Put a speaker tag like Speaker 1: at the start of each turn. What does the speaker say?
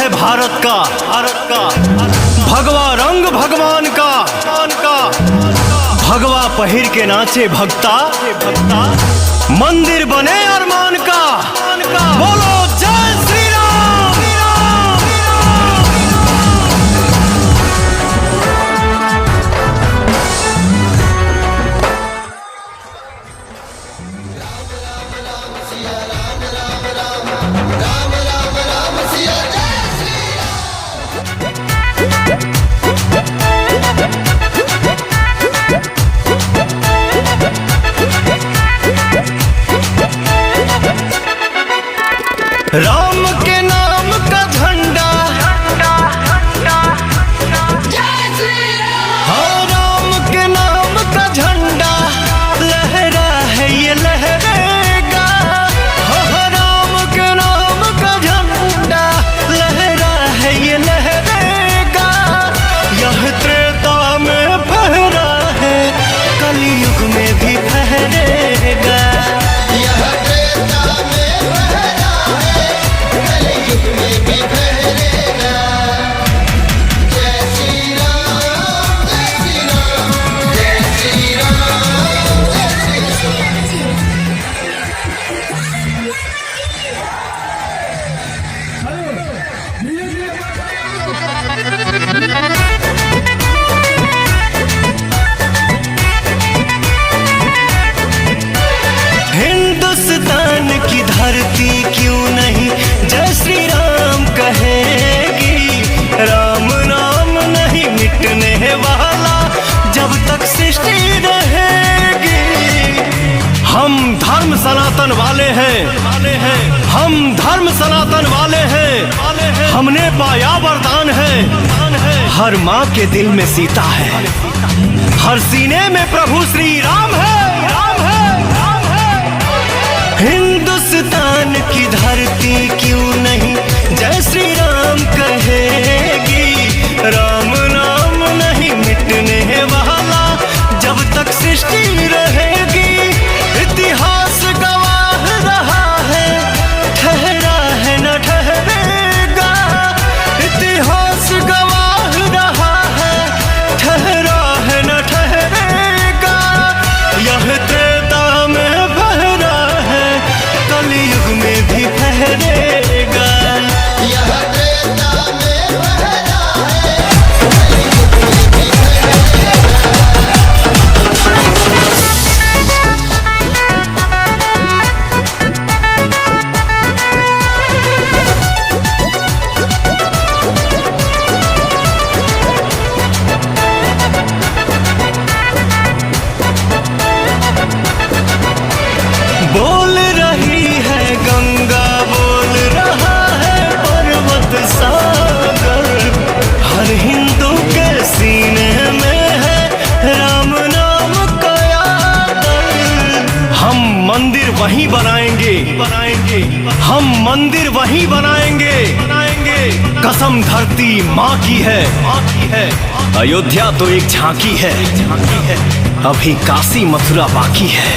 Speaker 1: है भारत का, भगवा रंग भगवान का, भगवा पहिर के नाचे भक्ता, मंदिर बने अरमान का। बोलो जय श्री राम। राम के नाम का झंडा, हाँ राम के नाम का झंडा लहरा है ये लहरेगा। हाँ राम के नाम का झंडा लहरा है ये लहरेगा। यह त्रेता में फहरा है, कलयुग में भी फहरेगा। हिंदुस्तान की धरती क्यों नहीं जय श्री राम कहेगी। राम नाम नहीं मिटने वाला जब तक सृष्टि रहेगी। हम धर्म सनातन वाले हैं, हम धर्म सनातन वाले हैं। हमने पाया वरदान है, हर माँ के दिल में सीता है, हर सीने में प्रभु श्री राम है। हिंदुस्तान की धरती क्यों नहीं जय श्री राम कहेगी। राम नाम नहीं मिटने वाला जब तक सृष्टि रहेगी। इतिहास गवाह रहा है, ठहरा है न ठहरेगा। इतिहास गवाह रहा है, ठहरा है न ठहरेगा। यह त्रेता में बहरा है, कलयुग में भी फहरेगा। यह त्रेता में बहरा है, कलयुग में भी बोल रही है गंगा, बोल रहा है पर्वत सागर। हर हिंदू के सीने में है राम नाम का आदर। हम मंदिर वहीं बनाएंगे, हम मंदिर वहीं बनाएंगे। कसम धरती माँ की है, अयोध्या तो एक झांकी है, अभी काशी मथुरा बाकी है।